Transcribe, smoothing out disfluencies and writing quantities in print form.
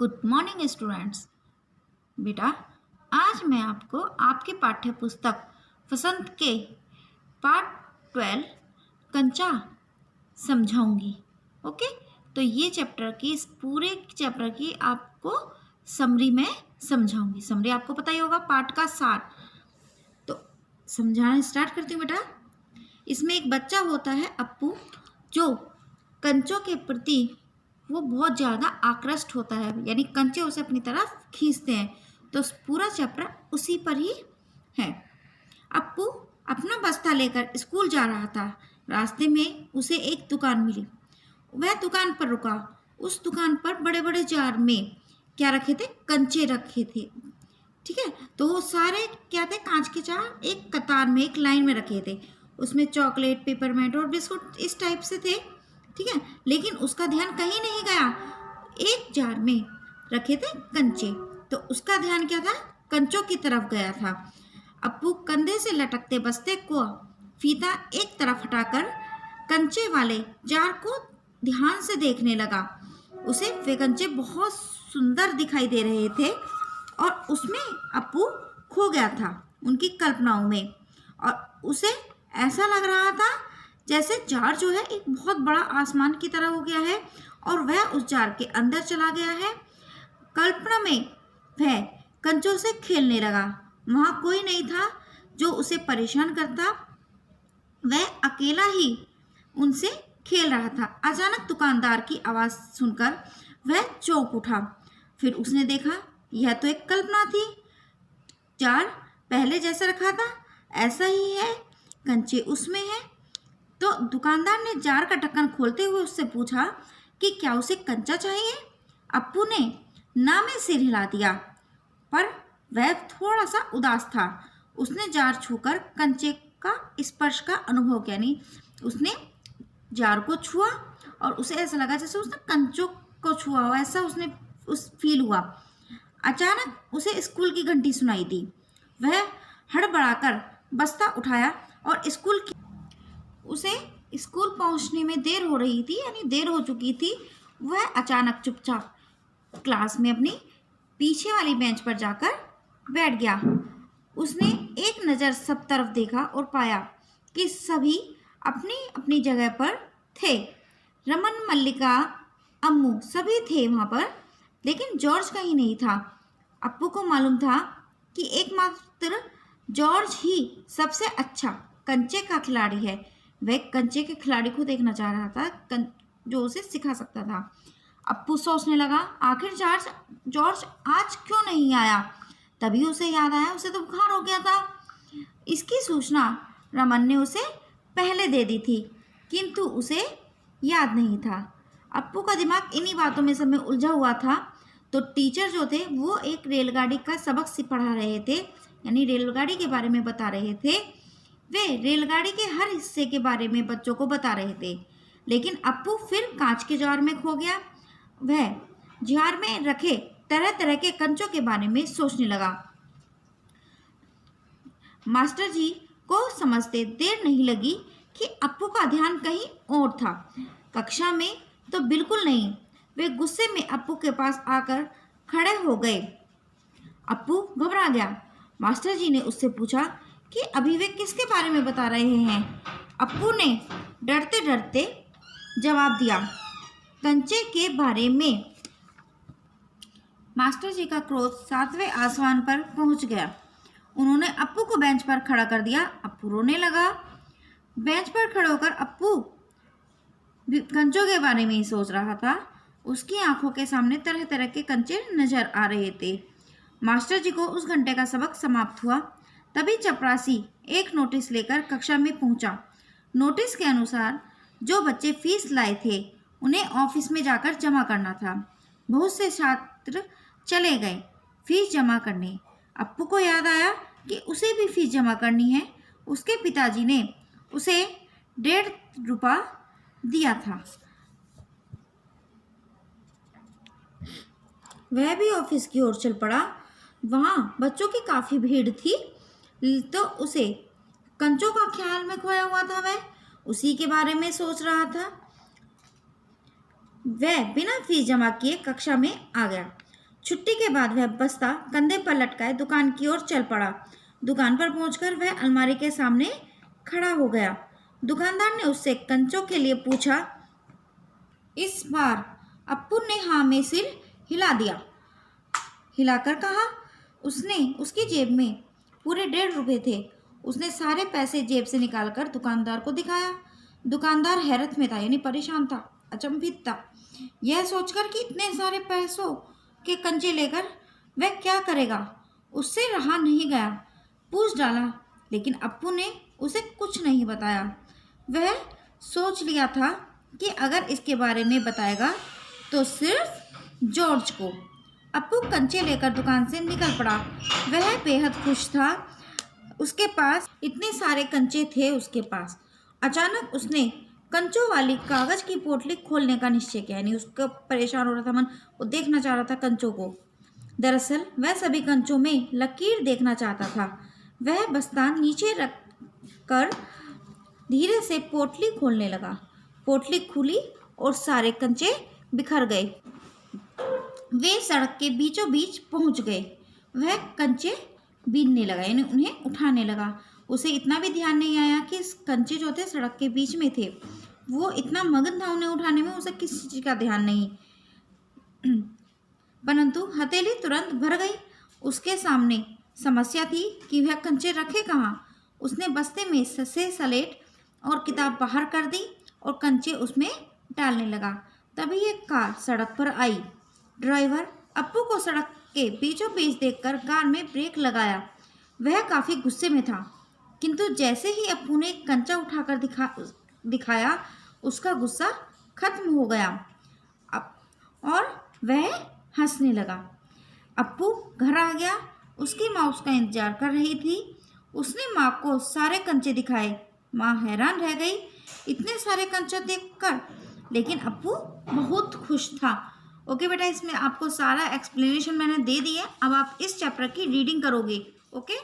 Good morning students. बेटा, आज मैं आपको आपकी पाठ्य पुस्तक वसंत के पार्ट 12 कंचा समझाऊंगी। ओके, तो ये चैप्टर की इस पूरे चैप्टर की आपको समरी में समझाऊंगी। समरी आपको पता ही होगा, पाठ का सार। तो समझाना स्टार्ट करती हूँ बेटा। इसमें एक बच्चा होता है अप्पू, जो कंचों के प्रति वो बहुत ज़्यादा आकृष्ट होता है, यानी कंचे उसे अपनी तरफ खींचते हैं। तो पूरा चैप्टर उसी पर ही है। अप्पू अपना बस्ता लेकर स्कूल जा रहा था। रास्ते में उसे एक दुकान मिली। वह दुकान पर रुका। उस दुकान पर बड़े बड़े जार में क्या रखे थे? कंचे रखे थे। ठीक है, तो वो सारे क्या थे? कांच के जार एक कतार में, एक लाइन में रखे थे। उसमें चॉकलेट, पेपरमेंट और बिस्कुट इस टाइप से थे। ठीक है, लेकिन उसका ध्यान कहीं नहीं गया। एक जार में रखे थे कंचे, तो उसका ध्यान क्या था? कंचों की तरफ गया था। अप्पू कंधे से लटकते बस्ते को फीता एक तरफ हटाकर कंचे वाले जार को ध्यान से देखने लगा। उसे वे कंचे बहुत सुंदर दिखाई दे रहे थे और उसमें अप्पू खो गया था उनकी कल्पनाओं में। और उसे ऐसा लग रहा था जैसे जार जो है एक बहुत बड़ा आसमान की तरह हो गया है और वह उस जार के अंदर चला गया है। कल्पना में वह कंचों से खेलने लगा। वहाँ कोई नहीं था जो उसे परेशान करता। वह अकेला ही उनसे खेल रहा था। अचानक दुकानदार की आवाज़ सुनकर वह चौंक उठा। फिर उसने देखा, यह तो एक कल्पना थी। जार पहले जैसा रखा था ऐसा ही है, कंचे उसमें हैं। तो दुकानदार ने जार का ढक्कन खोलते हुए उससे पूछा कि क्या उसे कंचा चाहिए। अप्पू ने ना में सिर हिला दिया, पर वह थोड़ा सा उदास था। उसने जार छूकर कंचे का स्पर्श का अनुभव किया, यानी उसने जार को छुआ और उसे ऐसा लगा जैसे उसने कंचों को छुआ हो, ऐसा उसने फील हुआ। अचानक उसे स्कूल की घंटी सुनाई दी। वह हड़बड़ाकर बस्ता उठाया और उसे स्कूल पहुंचने में देर हो रही थी, यानी देर हो चुकी थी। वह अचानक चुपचाप क्लास में अपनी पीछे वाली बेंच पर जाकर बैठ गया। उसने एक नज़र सब तरफ देखा और पाया कि सभी अपनी अपनी जगह पर थे। रमन, मल्लिका, अम्मू सभी थे वहाँ पर, लेकिन जॉर्ज कहीं नहीं था। अप्पू को मालूम था कि एकमात्र जॉर्ज ही सबसे अच्छा कंचे का खिलाड़ी है। वह कंचे के खिलाड़ी को देखना चाह रहा था जो उसे सिखा सकता था। अप्पू सोचने लगा, आखिर जॉर्ज आज क्यों नहीं आया। तभी उसे याद आया, उसे तो बुखार हो गया था। इसकी सूचना रमन ने उसे पहले दे दी थी, किंतु उसे याद नहीं था। अप्पू का दिमाग इन्हीं बातों में समय उलझा हुआ था। तो टीचर जो थे वो एक रेलगाड़ी का सबक पढ़ा रहे थे, यानी रेलगाड़ी के बारे में बता रहे थे। वे रेलगाड़ी के हर हिस्से के बारे में बच्चों को बता रहे थे, लेकिन अप्पू फिर कांच के जार में खो गया। वह जार में रखे तरह तरह के कंचों के बारे में सोचने लगा। मास्टर जी को समझते देर नहीं लगी कि अप्पू का ध्यान कहीं और था। कक्षा में तो बिल्कुल नहीं। वे गुस्से में अप्पू के पास आकर खड़े हो गए। अप्पू घबरा गया। मास्टर जी ने उससे पूछा कि अभी वे किसके बारे में बता रहे हैं। अप्पू ने डरते डरते जवाब दिया, कंचे के बारे में। मास्टर जी का क्रोध 7वें आसमान पर पहुंच गया। उन्होंने अप्पू को बेंच पर खड़ा कर दिया। अप्पू रोने लगा। बेंच पर खड़े होकर अप्पू कंचों के बारे में ही सोच रहा था। उसकी आंखों के सामने तरह तरह के कंचे नजर आ रहे थे। मास्टर जी को उस घंटे का सबक समाप्त हुआ। तभी चपरासी एक नोटिस लेकर कक्षा में पहुंचा। नोटिस के अनुसार जो बच्चे फीस लाए थे उन्हें ऑफिस में जाकर जमा करना था। बहुत से छात्र चले गए फीस जमा करने। अप्पू को याद आया कि उसे भी फीस जमा करनी है। उसके पिताजी ने उसे 1.5 रुपया दिया था। वह भी ऑफिस की ओर चल पड़ा। वहाँ बच्चों की काफ़ी भीड़ थी, तो उसे कंचों का ख्याल में खोया हुआ था। वह उसी के बारे में सोच रहा था। वह बिना फीस जमा किए कक्षा में आ गया। छुट्टी के बाद वह बस्ता कंधे पर लटकाए दुकान की ओर चल पड़ा। दुकान पर पहुंचकर वह अलमारी के सामने खड़ा हो गया। दुकानदार ने उससे कंचों के लिए पूछा। इस बार अप्पू ने हाँ में सिर हिला दिया। हिलाकर कहा। उसने उसकी जेब में पूरे 1.5 रुपये थे। उसने सारे पैसे जेब से निकालकर दुकानदार को दिखाया। दुकानदार हैरत में था, यानी परेशान था, अचंभित था, यह सोचकर कि इतने सारे पैसों के कंचे लेकर वह क्या करेगा। उससे रहा नहीं गया, पूछ डाला, लेकिन अप्पू ने उसे कुछ नहीं बताया। वह सोच लिया था कि अगर इसके बारे में बताएगा तो सिर्फ जॉर्ज को। अप्पू कंचे लेकर दुकान से निकल पड़ा। वह बेहद खुश था, उसके पास इतने सारे कंचे थे उसके पास। अचानक उसने कंचों वाली कागज की पोटली खोलने का निश्चय किया, यानी उसका परेशान हो रहा था मन, वो देखना चाह रहा था कंचों को। दरअसल वह सभी कंचों में लकीर देखना चाहता था। वह बस्ता नीचे रख कर धीरे से पोटली खोलने लगा। पोटली खुली और सारे कंचे बिखर गए। वे सड़क के बीचों बीच पहुंच गए। वह कंचे बीनने लगा, यानी उन्हें उठाने लगा। उसे इतना भी ध्यान नहीं आया कि कंचे जो थे सड़क के बीच में थे। वो इतना मगन था उन्हें उठाने में, उसे किसी चीज़ का ध्यान नहीं। परंतु हथेली तुरंत भर गई। उसके सामने समस्या थी कि वह कंचे रखे कहाँ। उसने बस्ते में से स्लेट और किताब बाहर कर दी और कंचे उसमें डालने लगा। तभी एक कार सड़क पर आई। ड्राइवर अप्पू को सड़क के बीचों बीच देखकर कार में ब्रेक लगाया। वह काफ़ी गुस्से में था, किंतु जैसे ही अप्पू ने कंचा उठाकर दिखाया उसका गुस्सा खत्म हो गया और वह हंसने लगा। अप्पू घर आ गया। उसकी माँ उसका इंतजार कर रही थी। उसने माँ को सारे कंचे दिखाए। माँ हैरान रह गई इतने सारे कंचे देखकर, लेकिन अप्पू बहुत खुश था। ओके बेटा, इसमें आपको सारा एक्सप्लेनेशन मैंने दे दिया। अब आप इस चैप्टर की रीडिंग करोगे। ओके।